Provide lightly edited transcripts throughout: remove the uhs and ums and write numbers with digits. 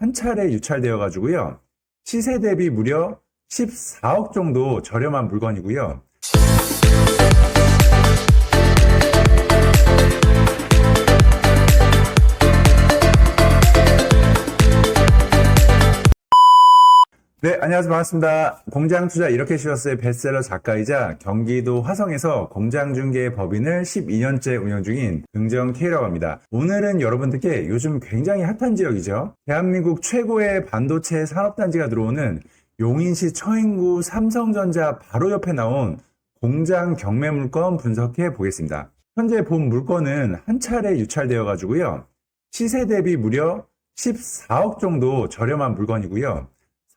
한 차례 유찰되어 가지고요. 시세 대비 무려 14억 정도 저렴한 물건이고요. 네, 안녕하세요. 반갑습니다. 공장투자 이렇게 쉬웠어요. 베스트셀러 작가이자 경기도 화성에서 공장중개 법인을 12년째 운영 중인 긍정K라고 합니다. 오늘은 여러분들께 요즘 굉장히 핫한 지역이죠. 대한민국 최고의 반도체 산업단지가 들어오는 용인시 처인구 삼성전자 바로 옆에 나온 공장 경매 물건 분석해 보겠습니다. 현재 본 물건은 한 차례 유찰되어 가지고요. 시세 대비 무려 14억 정도 저렴한 물건이고요.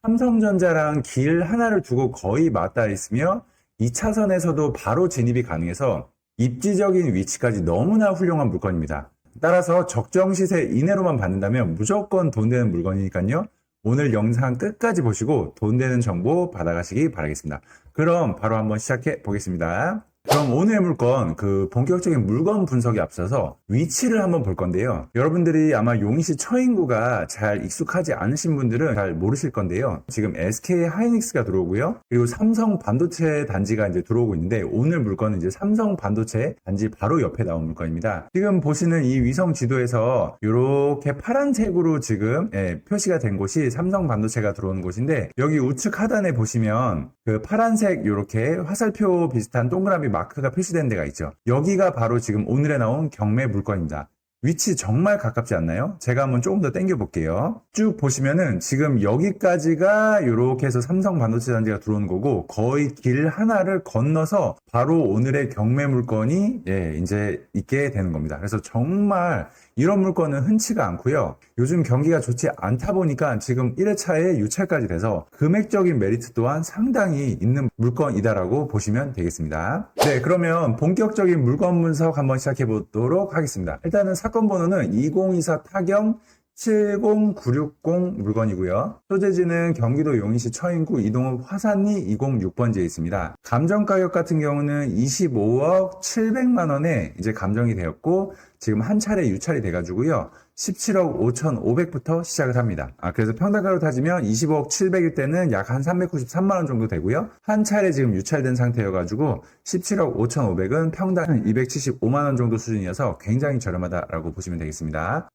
삼성전자랑 길 하나를 두고 거의 맞닿아 있으며 2차선에서도 바로 진입이 가능해서 입지적인 위치까지 너무나 훌륭한 물건입니다. 따라서 적정 시세 이내로만 받는다면 무조건 돈 되는 물건이니까요. 오늘 영상 끝까지 보시고 돈 되는 정보 받아가시기 바라겠습니다. 그럼 바로 한번 시작해 보겠습니다. 그럼 오늘의 물건, 본격적인 물건 분석에 앞서서 위치를 한번 볼 건데요. 여러분들이 아마 용인시 처인구가 잘 익숙하지 않으신 분들은 잘 모르실 건데요. 지금 SK 하이닉스가 들어오고요. 그리고 삼성 반도체 단지가 이제 들어오고 있는데 오늘 물건은 이제 삼성 반도체 단지 바로 옆에 나온 물건입니다. 지금 보시는 이 위성 지도에서 이렇게 파란색으로 지금 표시가 된 곳이 삼성 반도체가 들어오는 곳인데 여기 우측 하단에 보시면 그 파란색 이렇게 화살표 비슷한 동그라미 마크가 표시된 데가 있죠. 여기가 바로 지금 오늘에 나온 경매 물건입니다. 위치 정말 가깝지 않나요? 제가 한번 조금 더 당겨 볼게요. 쭉 보시면은 지금 여기까지가 이렇게 해서 삼성 반도체 단지가 들어오는 거고 거의 길 하나를 건너서 바로 오늘의 경매 물건이 이제 있게 되는 겁니다. 그래서 정말 이런 물건은 흔치가 않고요. 요즘 경기가 좋지 않다 보니까 지금 1회차에 유찰까지 돼서 금액적인 메리트 또한 상당히 있는 물건이다라고 보시면 되겠습니다. 네, 그러면 본격적인 물건 분석 한번 시작해 보도록 하겠습니다. 일단은 사건 번호는 2024 타경 70960 물건이고요. 소재지는 경기도 용인시 처인구 이동읍 화산리 206번지에 있습니다. 감정 가격 같은 경우는 25억 700만 원에 이제 감정이 되었고 지금 한 차례 유찰이 돼가지고요. 17억 5,500부터 시작을 합니다. 그래서 평당가로 따지면 25억 700일 때는 약 한 393만 원 정도 되고요. 한 차례 지금 유찰된 상태여가지고 17억 5,500은 평당 275만 원 정도 수준이어서 굉장히 저렴하다라고 보시면 되겠습니다.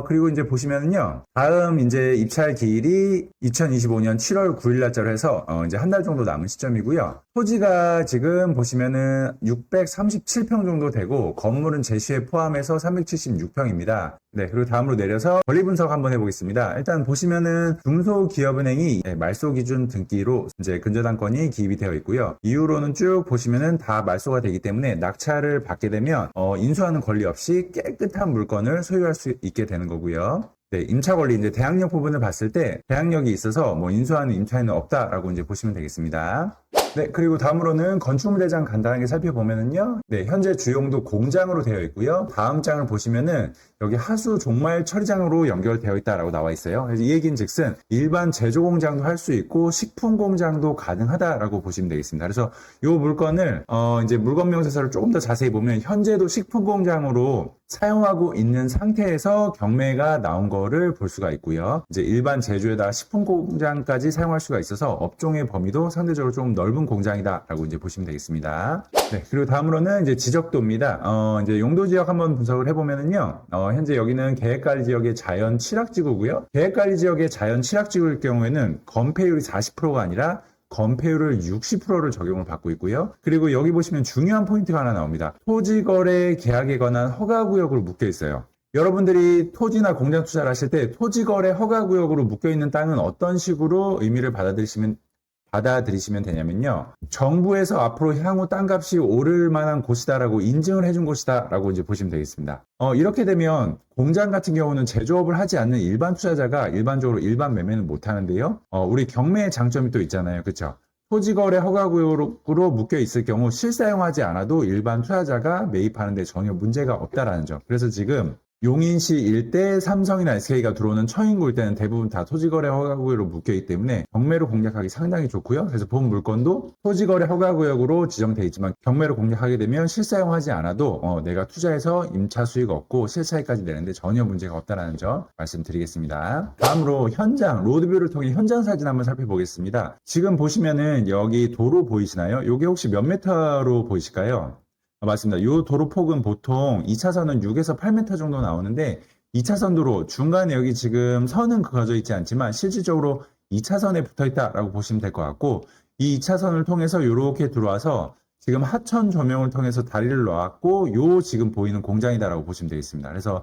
그리고 이제 보시면은요. 다음 이제 입찰 기일이 2025년 7월 9일 날짜로 해서 이제 한 달 정도 남은 시점이고요. 토지가 지금 보시면은 637평 정도 되고 건물은 제시에 포함해서 376평입니다. 네, 그리고 다음으로 내려서 권리 분석 한번 해보겠습니다. 일단 보시면은 중소기업은행이 말소 기준 등기로 이제 근저당권이 기입이 되어 있고요. 이후로는 쭉 보시면은 다 말소가 되기 때문에 낙찰을 받게 되면 인수하는 권리 없이 깨끗한 물건을 소유할 수 있게 되는 거고요. 네, 임차 권리 이제 대항력 부분을 봤을 때 대항력이 있어서 인수하는 임차인은 없다라고 이제 보시면 되겠습니다. 네, 그리고 다음으로는 건축물 대장 간단하게 살펴보면은요. 네, 현재 주용도 공장으로 되어 있고요. 다음 장을 보시면은 여기 하수 종말 처리장으로 연결되어 있다라고 나와 있어요. 그래서 이 얘기는 즉슨 일반 제조 공장도 할 수 있고 식품 공장도 가능하다라고 보시면 되겠습니다. 그래서 이 물건을 이제 물건 명세서를 조금 더 자세히 보면 현재도 식품 공장으로 사용하고 있는 상태에서 경매가 나온 거를 볼 수가 있고요. 이제 일반 제조에다가 식품 공장까지 사용할 수가 있어서 업종의 범위도 상대적으로 좀 넓은 공장이다라고 이제 보시면 되겠습니다. 네, 그리고 다음으로는 이제 지적도입니다. 이제 용도 지역 한번 분석을 해보면은요. 현재 여기는 계획관리 지역의 자연 취락지구고요. 계획관리 지역의 자연 취락지구일 경우에는 건폐율이 40%가 아니라 건폐율을 60%를 적용을 받고 있고요. 그리고 여기 보시면 중요한 포인트가 하나 나옵니다. 토지거래 계약에 관한 허가구역으로 묶여 있어요. 여러분들이 토지나 공장 투자를 하실 때 토지거래 허가구역으로 묶여있는 땅은 어떤 식으로 의미를 받아들이시면 되냐면요. 정부에서 앞으로 향후 땅값이 오를 만한 곳이다라고 인증을 해준 곳이다라고 이제 보시면 되겠습니다. 이렇게 되면 공장 같은 경우는 제조업을 하지 않는 일반 투자자가 일반적으로 일반 매매는 못 하는데요. 우리 경매의 장점이 또 있잖아요. 그렇죠? 토지거래 허가구역으로 묶여 있을 경우 실사용하지 않아도 일반 투자자가 매입하는 데 전혀 문제가 없다라는 점. 그래서 지금 용인시 일대 삼성이나 SK가 들어오는 처인구 일대는 대부분 다 토지거래 허가구역으로 묶여있기 때문에 경매로 공략하기 상당히 좋고요. 그래서 본 물건도 토지거래 허가구역으로 지정되어 있지만 경매로 공략하게 되면 실사용하지 않아도 내가 투자해서 임차 수익 얻고 실차익까지 내는데 전혀 문제가 없다는 점 말씀드리겠습니다. 다음으로 현장, 로드뷰를 통해 현장 사진 한번 살펴보겠습니다. 지금 보시면은 여기 도로 보이시나요? 이게 혹시 몇 메타로 보이실까요? 맞습니다. 이 도로폭은 보통 2차선은 6에서 8m 정도 나오는데 2차선 도로 중간에 여기 지금 선은 그어져 있지 않지만 실질적으로 2차선에 붙어 있다라고 보시면 될 것 같고 이 2차선을 통해서 이렇게 들어와서 지금 하천 조명을 통해서 다리를 놨고 요 지금 보이는 공장이다라고 보시면 되겠습니다. 그래서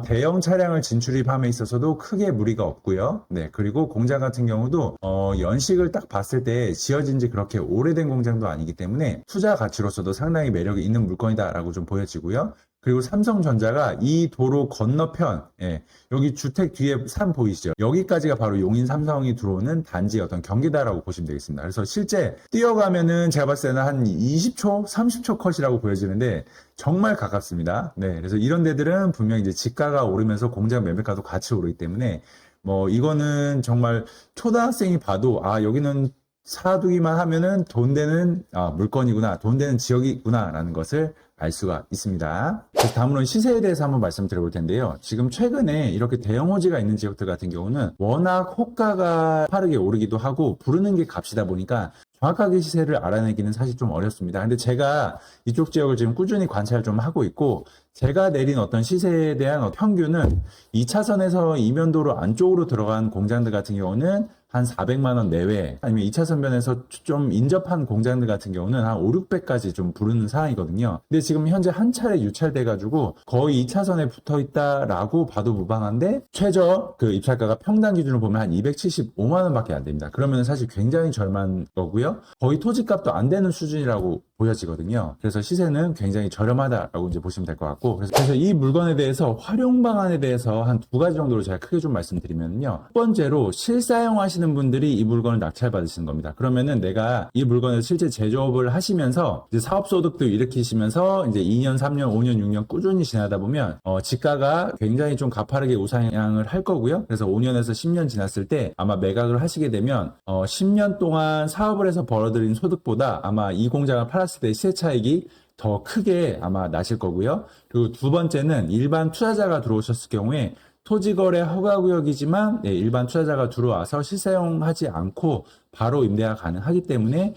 대형 차량을 진출입함에 있어서도 크게 무리가 없고요. 네, 그리고 공장 같은 경우도 연식을 딱 봤을 때 지어진 지 그렇게 오래된 공장도 아니기 때문에 투자 가치로서도 상당히 매력이 있는 물건이다라고 좀 보여지고요. 그리고 삼성전자가 이 도로 건너편, 여기 주택 뒤에 산 보이시죠? 여기까지가 바로 용인 삼성이 들어오는 단지의 어떤 경기다라고 보시면 되겠습니다. 그래서 실제 뛰어가면은 제가 봤을 때는 한 20초, 30초 컷이라고 보여지는데 정말 가깝습니다. 네, 그래서 이런 데들은 분명히 이제 지가가 오르면서 공장 매매가도 같이 오르기 때문에 뭐 이거는 정말 초등학생이 봐도 여기는 사두기만 하면은 돈 되는 물건이구나, 돈 되는 지역이구나 라는 것을 알 수가 있습니다. 그래서 다음으로는 시세에 대해서 한번 말씀드려볼 텐데요. 지금 최근에 이렇게 대형 호지가 있는 지역들 같은 경우는 워낙 호가가 빠르게 오르기도 하고 부르는 게 값이다 보니까 정확하게 시세를 알아내기는 사실 좀 어렵습니다. 근데 제가 이쪽 지역을 지금 꾸준히 관찰 좀 하고 있고 제가 내린 어떤 시세에 대한 평균은 2차선에서 이면도로 안쪽으로 들어간 공장들 같은 경우는 한 400만 원 내외, 아니면 2차선변에서 좀 인접한 공장들 같은 경우는 한 5, 600까지 좀 부르는 상황이거든요. 근데 지금 현재 한 차례 유찰돼가지고 거의 2차선에 붙어 있다라고 봐도 무방한데 최저 그 입찰가가 평당 기준으로 보면 한 275만 원밖에 안 됩니다. 그러면 사실 굉장히 저렴한 거고요. 거의 토지값도 안 되는 수준이라고 보여지거든요. 그래서 시세는 굉장히 저렴하다라고 이제 보시면 될 것 같고, 그래서 이 물건에 대해서 활용 방안에 대해서 한 두 가지 정도로 제가 크게 좀 말씀드리면요. 첫 번째로 실사용하시는 분들이 이 물건을 낙찰받으시는 겁니다. 그러면은 내가 이 물건을 실제 제조업을 하시면서 이제 사업소득도 일으키시면서 이제 2년, 3년, 5년, 6년 꾸준히 지나다 보면 지가가 굉장히 좀 가파르게 우상향을 할 거고요. 그래서 5년에서 10년 지났을 때 아마 매각을 하시게 되면 10년 동안 사업을 해서 벌어들인 소득보다 아마 이 공장을 팔았을 때 시세 차익이 더 크게 아마 나실 거고요. 그리고 두 번째는 일반 투자자가 들어오셨을 경우에 토지거래 허가구역이지만 일반 투자자가 들어와서 실사용하지 않고 바로 임대가 가능하기 때문에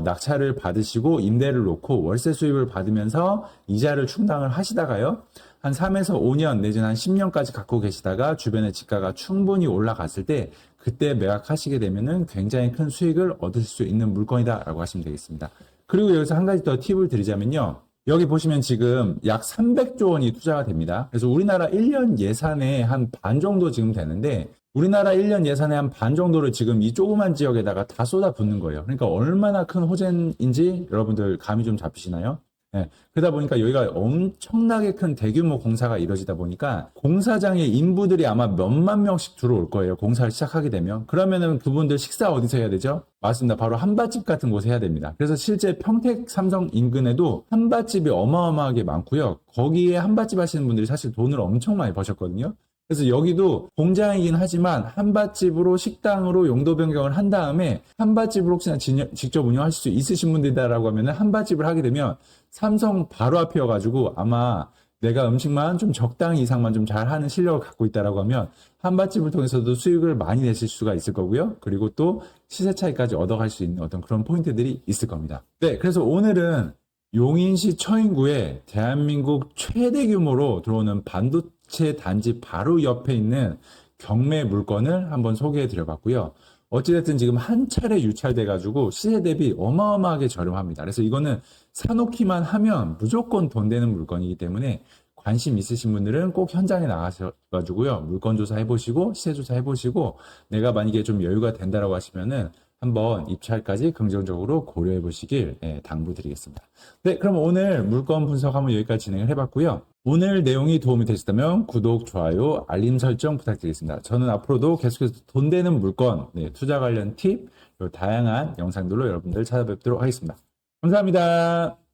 낙찰을 받으시고 임대를 놓고 월세 수입을 받으면서 이자를 충당을 하시다가요. 한 3에서 5년 내지는 한 10년까지 갖고 계시다가 주변의 지가가 충분히 올라갔을 때 그때 매각하시게 되면은 굉장히 큰 수익을 얻을 수 있는 물건이다라고 하시면 되겠습니다. 그리고 여기서 한 가지 더 팁을 드리자면요. 여기 보시면 지금 약 300조 원이 투자가 됩니다. 그래서 우리나라 1년 예산의 한 반 정도 지금 되는데 우리나라 1년 예산의 한 반 정도를 지금 이 조그만 지역에다가 다 쏟아붓는 거예요. 그러니까 얼마나 큰 호재인지 여러분들 감이 좀 잡히시나요? 네. 그러다 보니까 여기가 엄청나게 큰 대규모 공사가 이루어지다 보니까 공사장에 인부들이 아마 몇만 명씩 들어올 거예요. 공사를 시작하게 되면. 그러면은 그분들 식사 어디서 해야 되죠? 맞습니다. 바로 한밭집 같은 곳에 해야 됩니다. 그래서 실제 평택 삼성 인근에도 한밭집이 어마어마하게 많고요. 거기에 한밭집 하시는 분들이 사실 돈을 엄청 많이 버셨거든요. 그래서 여기도 공장이긴 하지만 한밭집으로 식당으로 용도 변경을 한 다음에 한밭집으로 혹시나 직접 운영하실 수 있으신 분들이다라고 하면 한밭집을 하게 되면 삼성 바로 앞이어가지고 아마 내가 음식만 좀 적당히 이상만 좀 잘하는 실력을 갖고 있다라고 하면 한밭집을 통해서도 수익을 많이 내실 수가 있을 거고요. 그리고 또 시세 차이까지 얻어갈 수 있는 어떤 그런 포인트들이 있을 겁니다. 네, 그래서 오늘은 용인시 처인구에 대한민국 최대 규모로 들어오는 반도체 단지 바로 옆에 있는 경매 물건을 한번 소개해 드려봤고요. 어찌됐든 지금 한 차례 유찰돼가지고 시세 대비 어마어마하게 저렴합니다. 그래서 이거는 사놓기만 하면 무조건 돈 되는 물건이기 때문에 관심 있으신 분들은 꼭 현장에 나가셔가지고요. 물건 조사해보시고 시세 조사해보시고 내가 만약에 좀 여유가 된다라고 하시면은 한번 입찰까지 긍정적으로 고려해 보시길 당부드리겠습니다. 네, 그럼 오늘 물건 분석 한번 여기까지 진행을 해봤고요. 오늘 내용이 도움이 되셨다면 구독, 좋아요, 알림 설정 부탁드리겠습니다. 저는 앞으로도 계속해서 돈 되는 물건, 투자 관련 팁, 그리고 다양한 영상들로 여러분들 찾아뵙도록 하겠습니다. 감사합니다.